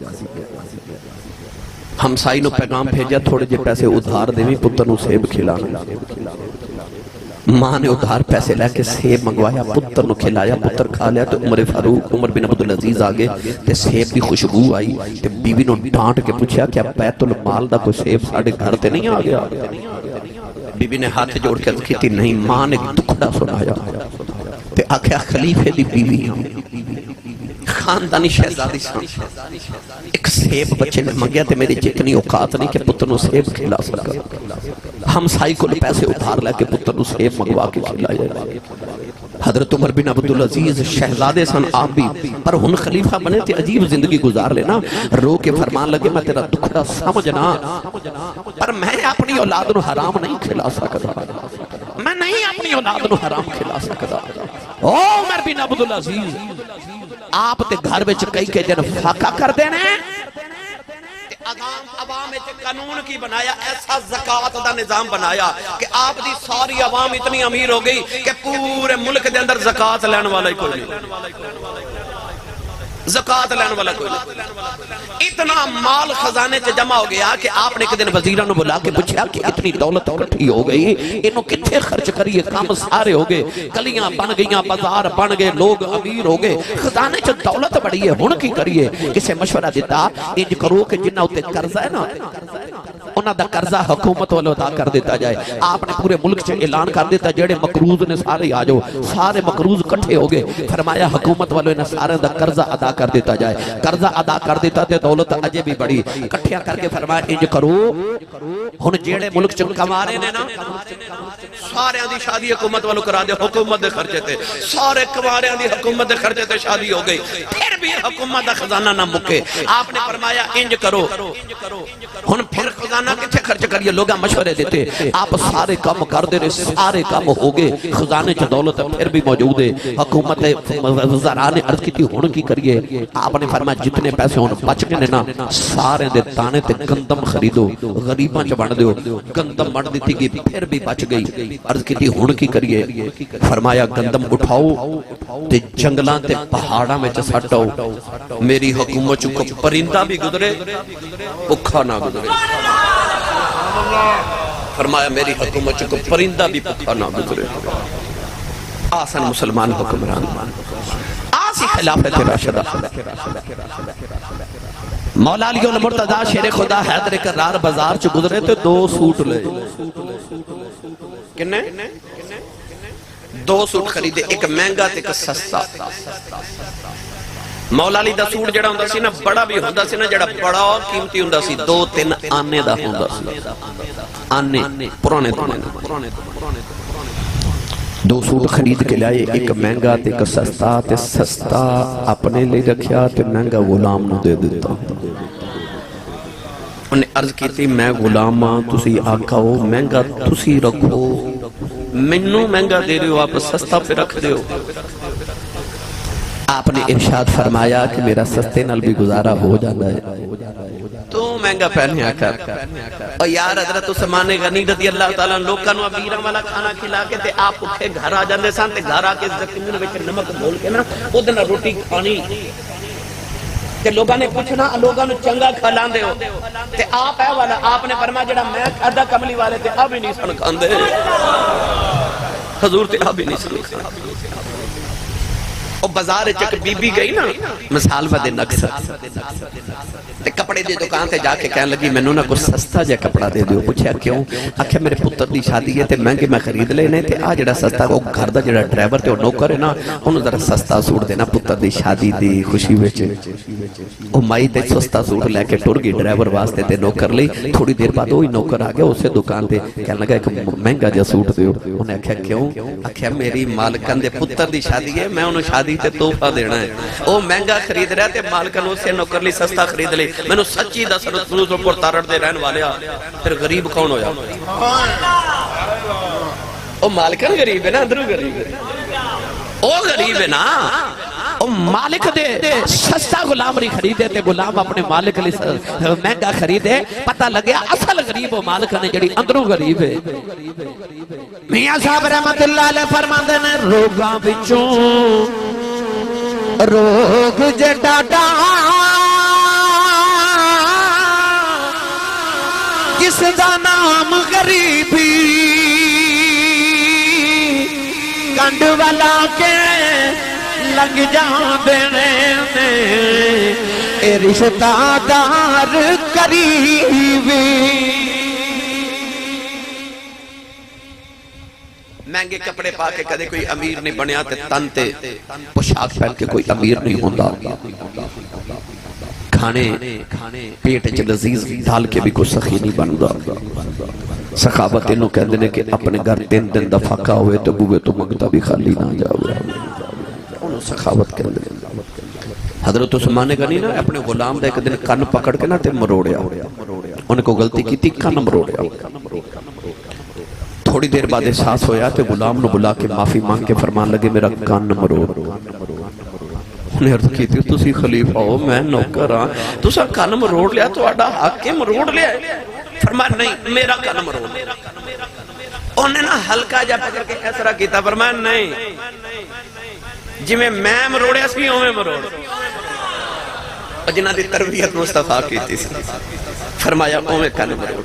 ہمسائی نو پیغام بھیجا تھوڑے جے پیسے ادھار دیویں پتر نو سیب کھلانا ماں نے ادھار پیسے لے کے سیب منگوایا پتر نو کھلایا پتر کھا لیا تو عمر فاروق عمر بن عبدالعزیز آگے تے سیب دی خوشبو آئی تے بیوی نو ڈانٹ کے پوچھا کیا بیت المال دا کوئی سیب ساڑھے گھر تے نہیں آگیا بیوی نے ہاتھ جوڑ کے کہتی نہیں ماں نے دکھڑا سنایا تے آکھیا خلیفے دی بیوی خاندانی شہزادی سان ایک سیب بچے نے منگیا تے میری جتنی اوقات نہیں کہ پتر نو سیب کھلا سکا ہمسائی کو پیسے ادھار لے کے پتر نو سیب منگوا کے کھلایا حضرت عمر بن عبدالعزیز شہزادے سن آپ بھی پر ہن خلیفہ بنے تے عجیب زندگی گزار لینا رو کے فرمان لگے میں تیرا دکھڑا سمجھنا پر میں اپنی اولاد نو حرام نہیں کھلا سکتا میں نہیں اپنی اولاد نو حرام کھلا سکتا او عمر بن عبدالعزیز آپ تے گھر وچ کئی کے جن فاقہ کر دینے عوام قانون کی بنایا ایسا زکاة دا نظام بنایا کہ آپ دی ساری عوام اتنی امیر ہو گئی کہ پورے ملک دے اندر زکاة لین والا ہی کوئی نہیں زکاة لین والا کوئی نہیں اتنا مال خزانے سے جمع ہو گیا کہ آپ نے ایک دن وزیرانو بلا کے پوچھا کہ اتنی دولت اکٹھی ہو گئی انہوں کتنے خرچ کریے کام سارے ہو گئے گلیاں بن گئیاں بازار بن گئے لوگ امیر ہو گئے خزانے سے دولت بڑی ہے ہن کی کریے کسے مشورہ دیتا انج کرو کہ جنہ ہوتے قرضہ ہے نا انہاں دا قرضہ حکومت والوں ادا کر دیتا جائے آپ نے پورے ملک سے اعلان کر دیتا جڑے مقروض نے سارے آ جاؤ سارے مقروض کٹھے ہو گئے فرمایا حکومت والوں نے سارے دا قرضہ ادا کر دیتا جائے قرضہ ادا کر دیتا تے دولت اجے بھی بڑی کٹھیا کر کے فرمایا انج کرو ہن جڑے ملک چ کمارے نے نا سارے دی شادی حکومت والوں کرا دے حکومت دے خرچے تے سارے کماریاں دی حکومت دے خرچے تے شادی ہو گئی پھر بھی حکومت دا خزانہ نہ مکے. آپ نے فرمایا انج کرو. ہن پھر خزانہ کتھے خرچ کریے؟ لوگا مشورے دیتے. آپ سارے کام کر دے رہے, سارے کام ہو گئے, خزانے چ دولت پھر بھی موجود ہے. حکومت وزراء نے عرض کی تھی ہن کی کریے؟ آپ نے فرمایا جتنے پیسے ہن بچ گئے نا سارے دے دانے تے گندم خریدو, غریباں چ بانٹ دیو. گندم بانٹ دیتی گئی, پھر بھی بچ گئی. عرض کی تھی ہن کی کریے؟ فرمایا گندم اٹھاؤ تے جنگلاں تے پہاڑاں میں سٹو. میری حکومت کو پرندہ بھی گزرے بھوکا نہ گزرے. فرمایا میری حکومت کو پرندہ بھی بھوکا نہ گزرے. آسن مسلمان حکمران, آسی خلافت راشدہ. مولا علی المرتضیٰ شیر خدا حیدر کرار بازار چ گزرے تے 2 سوٹ لے. کنے 2 سوٹ خریدے, ایک مہنگا تے ایک سستا. مولا علی دا سوٹ جڑا ہوندا سی نا بڑا بھی ہوندا سی نا, جڑا بڑا قیمتی ہوندا سی 2-3 آنے دا ہوندا سی. آنے پرانے زمانے 2 سوٹ خرید کے لائے, ایک مہنگا تے ایک سستا. تے سستا اپنے لے رکھیا تے مہنگا غلام نو دے دیتا. انہیں عرض کی تھی میں غلام ہاں, تسی آقا ہو, مہنگا تسی رکھو, منو مہنگا دے رہے ہو, آپ سستا پہ رکھ دے ہو. آپ نے ارشاد فرمایا کہ میرا سستے نال بھی گزارا ہو جانا ہے, تو مہنگا پہنیا کر. اور یار حضرت عثمان غنی رضی اللہ تعالیٰ لوگاں نو امیراں والا کھانا کھلا کے تے آپ اٹھے گھر آ جاندے سن تے گھر آ کے زخمین وچ نمک گھول کے نا اودے نال روٹی کھانی تے لوگاں نے پوچھنا لوگاں نو چنگا کھلاندے ہو تے آپ ہے والا. آپ نے فرمایا جڑا میں کھادا کملی والے تے اب ہی نہیں سن کھاندے. حضور تے اب ہی نہیں سن کھاندے. او بازار چک بی بی گئی نا مثال بدے نقص تے کپڑے دے دکان تے جا کے کہنے لگی میں نا کچھ سستا جا کپڑا دے دیو. پوچھا کیوں؟ آکھے میرے پتر دی شادی ہے تے مہنگے میں خرید لینے تے آ جڑا سستا وہ گھر دا جڑا ڈرائیور تے وہ نوکر ہے نا انہوں ذرا سستا سوٹ دینا پتر دی شادی دی خوشی وچ. او مائی تے سستا سوٹ لے کے ٹر گئی ڈرائیور واسطے تے نوکر لئی. تھوڑی دیر بعد وہی نوکر آ گیا اسے دکان تے کہنے لگا ایک مہنگا جا سوٹ دیو. انہیں آکھیا کیوں؟ آکھیا میری مالکن دے پتر دی شادی ہے, میں انہوں شادی تے تحفہ دینا ہے. او مہنگا خرید رہا تے مالکن اسے نوکر لی سستا خرید لے. میں نے سچی دس رسول پر تارڑ دے رہن والے پھر غریب کون ہویا؟ او مالکن غریب ہے نا, اندرو غریب ہے, او غریب ہے نا. او مالک دے سستا غلام نہیں خریدے تے غلام اپنے مالک لی مہنگا خریدے. پتہ لگیا اصل غریب او مالک نے جڑی اندرو غریب ہے. میاں صاحب رحمت اللہ علیہ فرماندے نے روگاں وچوں روگ جڑا جس دا نام غریبی کنڈ والا کے لگ جاندے نے اے رشتہ دار قریبی. مہنگے کپڑے پا کے کدے کوئی امیر نہیں بنیا تے تن تے پوشاک پہن کے کوئی امیر نہیں ہوندا. کھانے پیٹ چ لذیذ ڈال کے بھی کوئی سخی نہیں بندا. سخاوت انہوں کہندے نے کہ اپنے گھر 3 دن دا فاقہ ہوئے تو بوئے تو منگتا بھی خالی نہ جاوے. انہوں سخاوت کہندے نے. حضرت عثمان غنی نا اپنے غلام دا ایک دن کن پکڑ کے نا تے مروڑیا. انہیں کو غلطی کی تھی, کن مروڑیا. تھوڑی دیر بعد احساس ہویا تے غلام نو بلا کے معافی مانگ کے فرمان لگے میرا کان مروڑ. انہیں عرض کی تھی تسی خلیفہ ہو, میں نوکر ہاں, تسا کان مروڑ لیا تو آڈا حق مروڑ لیا. فرمایا نہیں میرا کان مروڑ. انہیں نا ہلکا جا پکڑ کے ایسرا کیتا. فرمایا نہیں جی میں مروڑیا سی ہوں میں مروڑ. اور جنہ دی تربیت مصطفیٰ کی تھی فرمایا اوہ کان مروڑ.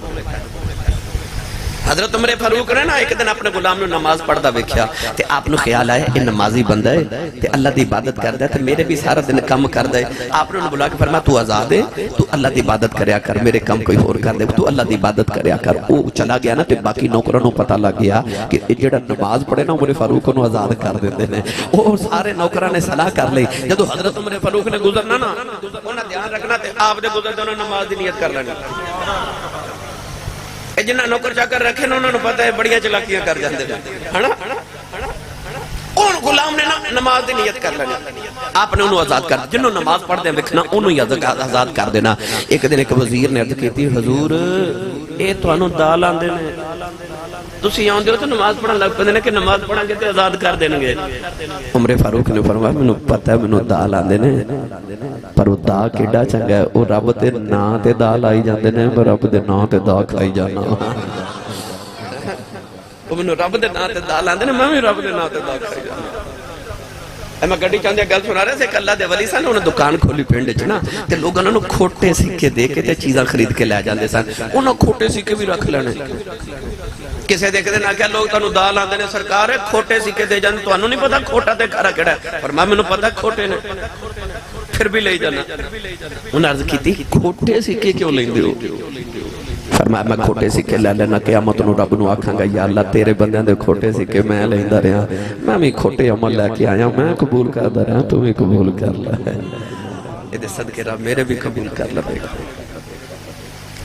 حضرت عمر فاروق نے نا ایک دن اپنے غلام نے نماز پڑھدا ویکھیا تے آپ نو خیال آیا یہ نمازی بندہ ہے تے اللہ دی عبادت کردا ہے تے میرے بھی سارا دن کم کردا ہے. آپ نے بلا کے فرمایا تو آزاد ہے, تو اللہ دی عبادت کریا کر, میرے کم کوئی اور کر دے, تو اللہ دی عبادت کریا کر. وہ چلا گیا نا تے باقی نوکراں نو پتہ لگ گیا کہ جڑا نماز پڑھے نا عمر فاروق نو آزاد کر دیندے نے. او سارے نوکراں نے صلاح کر لئی. جدوں حضرت عمر فاروق نے گزرنا نا انہاں دھیان رکھنا تے آپ دے گزردے انہاں نماز دی نیت کر لینی. جنہ نوکر چاکر رکھے نا انہوں نے پتہ ہے بڑیاں چلاکیاں کر جاندے ہیں. ان غلام نے نماز دی نیت کر لینی آپ نے انہوں آزاد کر جنہوں نماز پڑھ دیں بکھنا انہوں ہی آزاد کر دینا ایک دن ایک وزیر نے عرض کی تھی حضور اے تو انہوں دال آن دینے تسی آن دیو تو نماز پڑھن لگ پہ دینے کہ نماز پڑھن کے تے آزاد کر دینے عمر فاروق نے فرمایا میں نے پتہ ہے میں نے دال آن دینے پر وہ دا کیڑا چنگا ہے وہ رب تے نا تے دال آئی جان دینے میں رب تے نا تے دا کھائی جانا وہ میں نے رب تے نا تے دال آن دینے میں رب تے نا تے دا کھائی جانا میں گھڑی چاندیا گل سنا رہے سے کہ اللہ دے ولی سن انہوں نے دکان کھولی پینڈ چنا تے لوگ انہوں نے کھوٹے سکے دے کے تے چیزاں خرید کے لے جاندے سن انہوں کھوٹے سکے بھی رکھ لینے کسے دیکھ دے نا کیا لوگ تانوں دال آندے نے سرکار ہے کھوٹے سکے دے جاندے تو انہوں نہیں پتا کھوٹا تے کھارا کیڑا ہے پر میں نے پتا کھوٹے نے پھر بھی لے جانا انہوں نے عرض کی تھی کھوٹے سکے کیوں لیں دیو فرمایا میں کھوٹے سکے لے لینا قیامت نو رب نو آکھاں گا یا اللہ تیرے بندیاں دے کھوٹے سکے میں لیندہ رہا میں بھی کھوٹے عمل لے کے آیا میں قبول کر دا رہا تو بھی قبول کر لے یہ صدقے رب میرے بھی قبول کر لے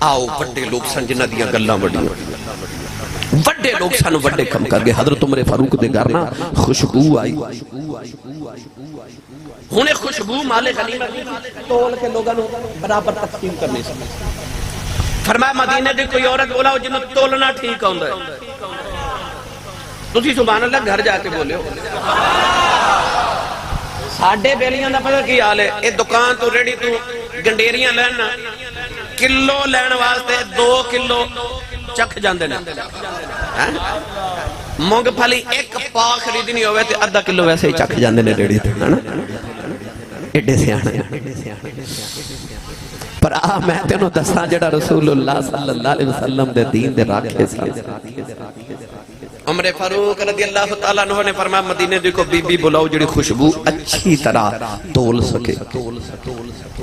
آؤ بڑے لوگ سن جنہ دیاں گلاں بڑی بڑے لوگ سن بڑے کم کر گئے حضرت عمر فاروق دے گھر نا خوشبو آئی ہونے خوشبو مال غنیمت تول کے لوگاں نو برابر تقسیم کرنے سے فرمایا مدینے دی کوئی عورت بولا ہو جنہوں تولنا ٹھیک ہوں دے تسی سبحان اللہ گھر جا کے بولے ہو ساڑھے بیلیاں دا پتہ کی حال ہے اے دکان تو ریڈی تو گنڈیریاں لینا کلو لین واسطے 2 کلو چک جاندے نا مونگ پھلی ایک پا خریدنی ہوئے تے 1/2 کلو ویسے ہی چک جاندے نے ریڈی تو ایڈے سے آنے پر میں تینوں دساں جڑا رسول اللہ صلی اللہ علیہ وسلم دے دین دے راکھے سا عمر فاروق رضی اللہ تعالیٰ عنہ نے فرمایا مدینے دی کو بی بی بلاؤ جڑی خوشبو اچھی طرح تول سکے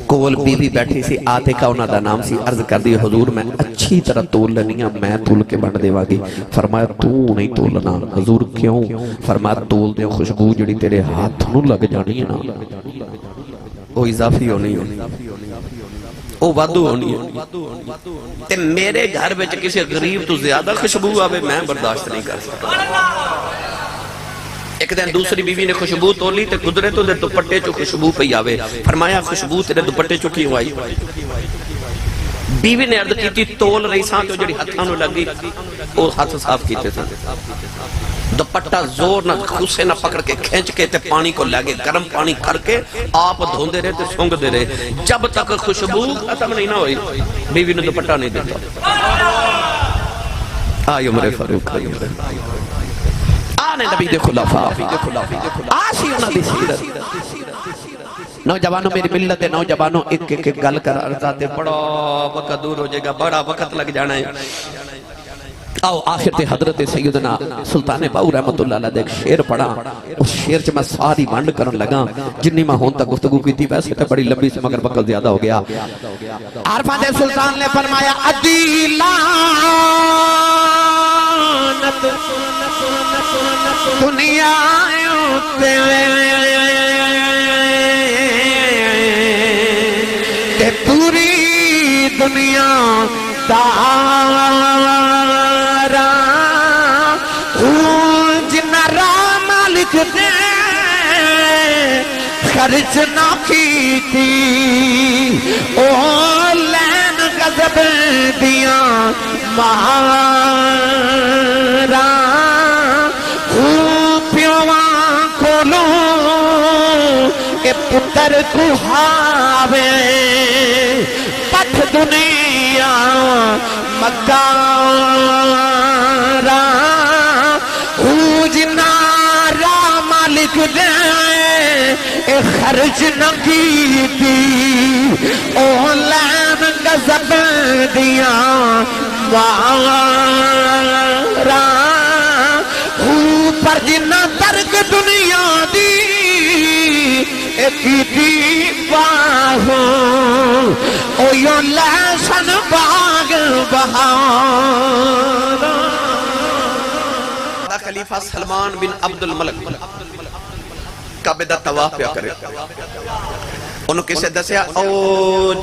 کول بی بی بیٹھی سی آتے کا انہا دا نام سی عرض کر دی حضور میں اچھی طرح تول لنیا میں تول کے بڑھ دے واگی فرمایا تو نہیں تولنا حضور کیوں فرمایا تول دے خوشبو جڑی تیرے ہاتھ نو لگ جانی ہے نا وہ اضافی ہونی وہ وعدو ہونی ہے تے میرے گھر بچ کسی غریب تو زیادہ خوشبو آوے میں برداشت نہیں کر سکتا ایک دن دوسری بیوی نے خوشبو تولی تے قدرے تو دے دوپٹے چو خوشبو پہ آوے فرمایا خوشبو تیرے دوپٹے چو کیوں آئی بیوی نے عرض کی تھی تول رہی سان تو جڑی ہتھانو لگی وہ ہاتھ صاف کیتے تھے دوپٹہ زور نہ خسے نہ پکڑ کے کھینچ کے تے پانی کو لگے گرم پانی کر کے آپ دھوندے رہے تے سونگ دے رہے جب تک خوشبو ختم نہیں نہ ہوئی بیوی نے دوپٹہ نہیں دیتا آئی عمر فاروق آنے نبی دے خلافہ آشی انہا دی سیرت نوجوانوں میری ملت ہے نوجوانوں ایک ایک گل کر ارزاتے بڑا وقت دور ہو جائے گا بڑا وقت لگ جانا ہے آؤ آخر تے حضرت سیدنا سلطان باؤ رحمت اللہ علیہ ایک شیر پڑھا اس شیر چ میں ساری وانڈ کرن لگا جنی میں ہون تک گفتگو کی تھی ویسے تے بڑی لمبی سے مگر وقت زیادہ ہو گیا عرفان دے سلطان نے فرمایا عدیلانت دنیا تے پوری دنیا دارا جنہ راہ مالک نے خرچ نہ کی تھی او لین غضب دیا مہارا پیواں کھولو اے پتر کہاوے پتھ دنیا مکارا جنا را مالک دے اے خرچ نہ کی تھی او لین غضب دیا مہارا پر جنہ ترک دنیا دی ایک دی باہوں او یوں لہسن باغ بہارا خلیفہ سلمان بن عبد الملک کعبے دا طواف پیا کرے انہوں کسے دسیا او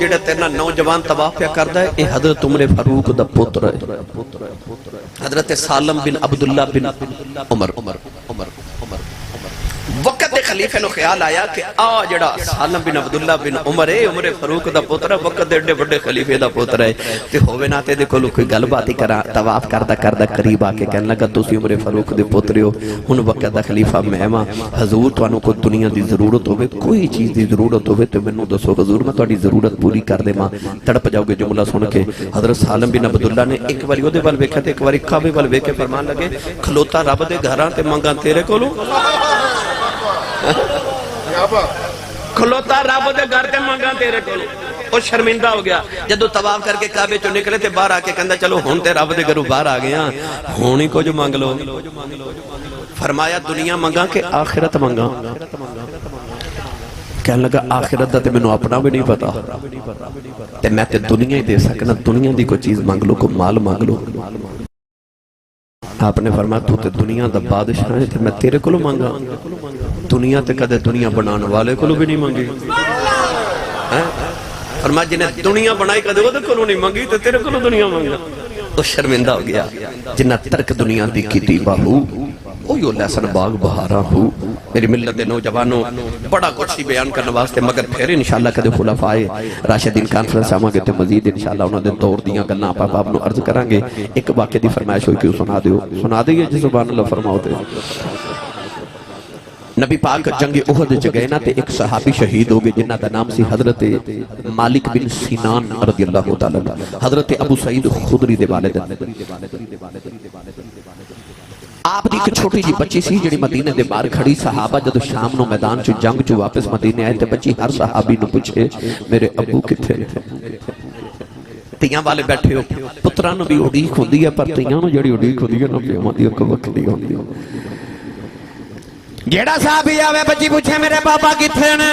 جڑا تیرنا نوجوان طواف پیا کردا ہے اے حضرت عمر فاروق دا پتر ہے حضرت سالم بن عبداللہ بن عمر وقت وقت خلیفے نو خیال آیا کہ آ جڑا سالم بن عبداللہ بن عمر ہے، عمر فاروق دا پتر ہے، وقت دے بڑے خلیفے دا پتر ہے، تے ہووے نا تے دے کولو کوئی گل بات ہی کرا، طواف کردا قریب آ کے کہنے لگا تسی عمر فاروق دے پتر ہو، ہن وقت دا خلیفہ میں ہاں، حضور تانوں کو دنیا دی ضرورت ہوے، کوئی چیز دی ضرورت ہوے تے مینوں دسو حضور میں تہاڈی ضرورت پوری کر دیواں۔ تڑپ جاؤ گے جملہ سن کے۔ حضرت سالم بن عبداللہ نے ایک باری اودے ول ویکھیا تے ایک باری کعبے ول ویکھ کے فرمان لگے کھلوتا رب دے گھراں تے منگاں تیرے کولوں، کھلوتا رب دے گھر تے منگاں تیرے کولوں۔ وہ شرمندہ ہو گیا، جدو طواف کر کے کعبے چوں نکلے تے باہر آ کے کہندا چلو ہن تے رب دے گھروں باہر آ گیا، ہن ہی کچھ مانگ لو۔ فرمایا دنیا منگاں کہ آخرت منگاں؟ کہنے لگا آخرت دا تے مینوں اپنا بھی نہیں پتا تے میں تے دنیا ہی دے سکنا، دنیا دی کوئی چیز مانگ لو، کوئی مال مانگ لو۔ آپ نے فرمایا تو تے دنیا دا بادشاہ ہے تے میں تیرے کولوں مانگا؟ دنیا تے کدے دنیا بنان والے کولوں بھی نہیں مانگی۔ فرمایا جنہیں دنیا بنائی کدے وہ کولوں نہیں مانگی تے تیرے کولوں دنیا مانگا۔ تو شرمندہ ہو گیا، جنہ ترک دنیا دی کیتی باہو اوہی لہسن باغ بہارا ہو۔ میری ملت دے نوجوانوں بڑا کچھ ہی بیان کرنے واسطے، مگر پھر انشاءاللہ کدے خلفائے راشدین کانفرنس آواں گے تے مزید انشاءاللہ انہوں نے دور دیاں گلنا آپ نو عرض کریں گے۔ ایک واقعے دی فرمائش ہوئی کیوں سنا دیئے جی سبحان اللہ فرماؤ تے۔ نبی پاک جنگ احد جگہ نا تے ایک صحابی شہید ہو گئے جنہ دا نام سی حضرت مالک بن سینان رضی اللہ تعالیٰ، حضرت ابو سعید خدری دے والد۔ آپ دی ایک چھوٹی جی بچی سی جڑی مدینے دے باہر کھڑی، صحابہ جدو شام نو میدان چو جنگ چو واپس مدینے آئے تے بچی ہر صحابی نو پوچھے میرے ابو کتھے؟ تیاں والے بیٹھے ہو، پتران نو بھی اڑیک ہوندی ہے پر تیاں نو جڑی اڑیک ہوندی ہے نا پیوان دی اکا وقت دی ہوندی ہے۔ جیڑا صحابی آوے بچی پوچھے میرے بابا کتھے نے؟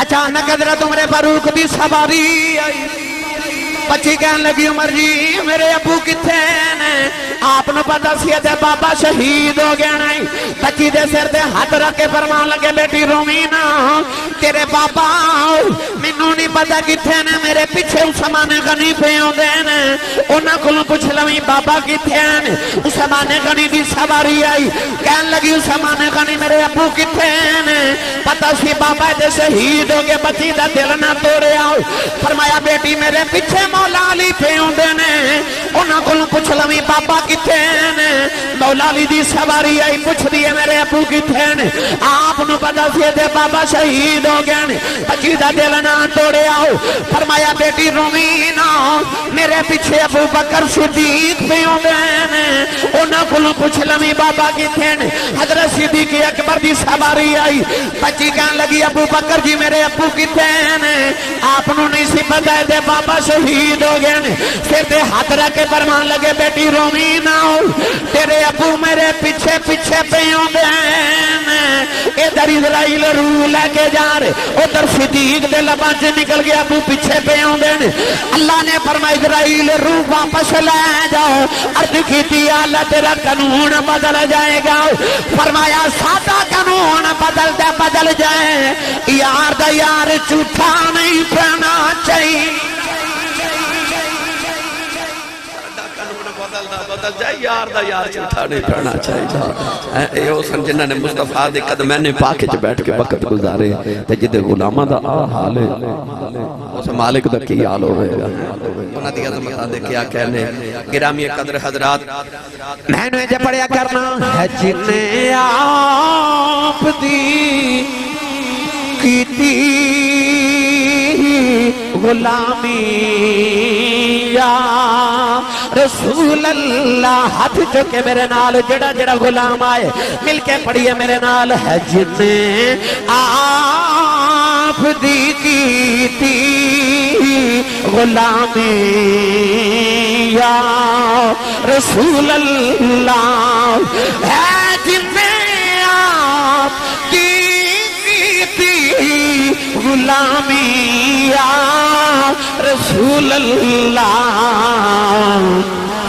اچانک حضرت عمر فاروق دی سواری آئی، بچی کہنے لگی عمر جی میرے ابو کتھے نے؟ آپ نو پتا سی تے بابا شہید ہو گیا نہیں۔ بچی دے سر تے ہاتھ رکھ کے فرمان لگے بیٹی رومی نا، تیرے بابا مینوں نہیں پتا کتھے نے، میرے پیچھے عثمان غنی پہ ہوندے نے، انہاں کولوں پوچھ لویں بابا کتھے نے۔ عثمان غنی دی سواری آئی، کہنے لگی عثمان غنی میرے ابو کتھے نے؟ پتا سی بابا دے شہید ہو گئے، بچی دا دل نہ توڑے آؤ۔ فرمایا بیٹی میرے پیچھے مولا علی پہ ہوندے نے، انہاں کولوں پوچھ لویں بابا کتھے نے۔ مولا علی دی سواری آئی، پوچھ دیئے میرے ابو کتھے نے؟ آپ نو پتا سی تے بابا شہید ہو گئے نے، بچی دا دل نہ توڑے آؤ۔ فرمایا بیٹی رومی نا، میرے پیچھے ابو بکر صدیق پہ ہوندے نے، انہاں کولوں پوچھ لویں بابا کتھے نے۔ حضرت صدیق اکبر دی سواری آئی، بچی کہنے لگی ابو بکر جی میرے ابو کتھے نے؟ آپ نو نہیں سی پتا تے بابا شہید ہو گئے نے۔ سر تے ہاتھ رکھ کے فرمان لگے بیٹی رومی نہ ہو، تیرے ابو میرے پیچھے پیچھے پہ ہوندے نے۔ ادھر اسرائیل روح لے کے جا رہے، ادھر صدیق دے لباں سے نکل گیا ابو پیچھے پہ ہوندے نے۔ اللہ نے فرمایا اسرائیل روح واپس لے جاؤ، عرض کیتی اللہ تیرا قانون بدل جائے گا۔ فرمایا سادہ قانون بدل جائے، یار دا یار جھوٹا نہیں پڑنا چاہیے۔ بدل جائے، یار دا یار جھوٹا نہیں پڑنا چاہیے۔ اے او سن جنہاں نے مصطفیٰ دے قدمین پاک وچ بیٹھ کے وقت گزارے تے جدے غلاماں دا آ حال ہے، اس مالک دا کی حال ہوئے گا؟ انہاں دی عظمتاں دے کیا کہنے۔ گرامی قدر حضرات، میں نے جے پڑھیا کرنا ہے جن آپ دی کیتی غلامی یا رسول اللہ، ہاتھ چکے میرے نال جڑا جڑا غلام آئے مل کے پڑھیے میرے نال ہے جن آپ دی کیتی غلامی یا رسول اللہ، ہے جن آپ دی کیتی غلامی یا رسول اللہ،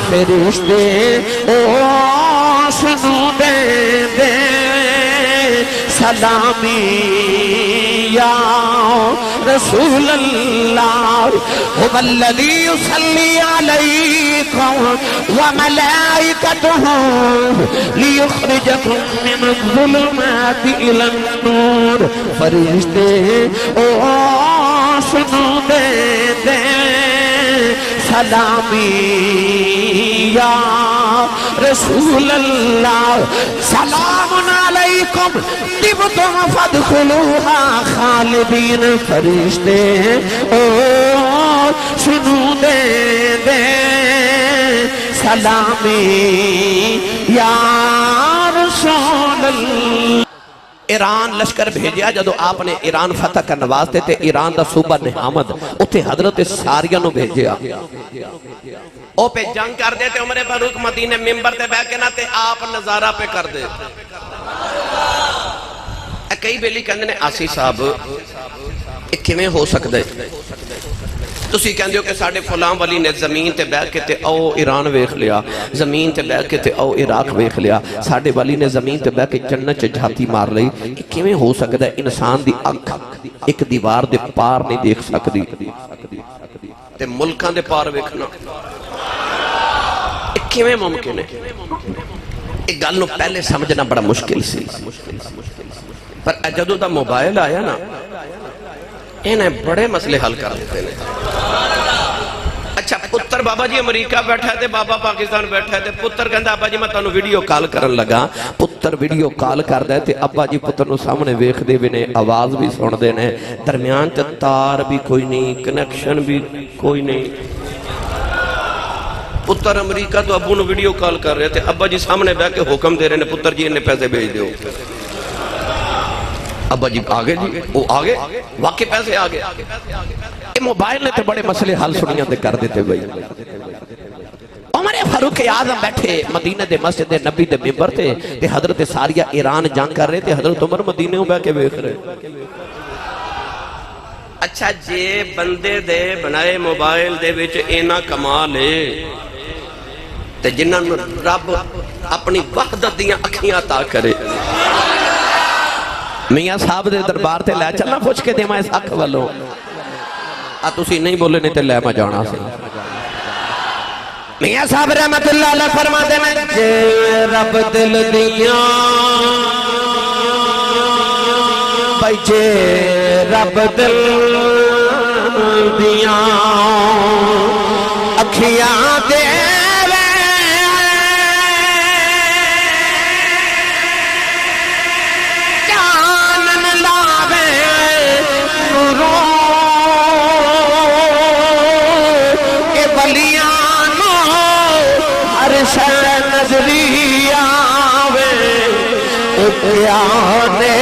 فرشتے سنو دے سلامی یا رسول اللہ هو الذی یصلی علیکم وملائکتہ لیخرجکم من الظلمات الی النور. فرشتے او سنو دے سلامی یا رسول اللہ سلام علیکم طبتم فادخلوها خالدین. فرشتے او سنو دے سلامی یا رسول اللہ. ایران لشکر بھیجیا جدو آپ نے ایران فتح کرنے واسطے تے ایران دا صوبہ نحامد اتھے حضرت ساریہ نو بھیجیا او پہ جنگ کر دیتے. عمر فاروق مدینے ممبر تے بیٹھ کے نہ تے آپ نظارہ پہ کر دے. کئی بیلی کہندے نے آسی صاحب ایک کیویں ہو سکتا ہے تسی کہندے ہو کہ ساڑھے فلاں والی نے زمین تے بیٹھ کے تے او ایران ویکھ لیا, زمین تے بیٹھ کے تے او عراق ویکھ لیا, ساڑھے والی نے زمین تے بیٹھ کے جنت چ جھاتی مار لئی. کہ کیویں ہو سکتا ہے انسان دی اکھ ایک دیوار دے پار نہیں دیکھ سکتی تے ملکاں دے پار ویکھنا کیویں ممکن ہے؟ ایک گل نو پہلے سمجھنا بڑا مشکل سی, پر جدوں دا موبائل آیا نا انہیں بڑے مسئلے حل کر دیتے ہیں. اچھا پتر بابا جی امریکہ بیٹھا ہے بابا پاکستان بیٹھا ہے, پتر کہندا ابا جی میں تانوں ویڈیو کال کرن لگا. پتر ویڈیو کال کردا ہے تے ابا جی پتر نو سامنے ویکھدے وی نے, آواز بھی سن دے نے, درمیان تے تار بھی کوئی نہیں, کنیکشن بھی کوئی نہیں. پتر امریکہ تو ابو نو ویڈیو کال کر رہے تھے, ابا جی سامنے بیٹھ کے حکم دے رہے نے پتر جی انہیں پیسے بھیج دیو. ابا جی آگے جی وہ آگے واقعی پیسے آگے. یہ موبائل نے تو بڑے مسئلے حل سنیاں دے کر دیتے بھائی. عمر فاروق اعظم بیٹھے مدینہ دے مسجد نبی دے ممبر تھے تے حضرت ساریہ ایران جنگ کر رہے تھے, حضرت عمر مدینے ہوں بیٹھ کے ویکھ رہے. اچھا جے بندے دے بنائے موبائل دے وچ اینا کمال ہے تے جنہاں رب اپنی وحدت دیاں اکھیاں عطا کرے. میاں صاحب دے دربار تے لے چلنا پوچھ کے دے میں اس حق والوں تسی نہیں بولے نہیں تے لے میں جانا سے. میاں صاحب رحمت اللہ علیہ فرما دے میں جے رب دل دیاں بھائی جے رب دل دیاں اکھیاں دے نظری آوے پیانے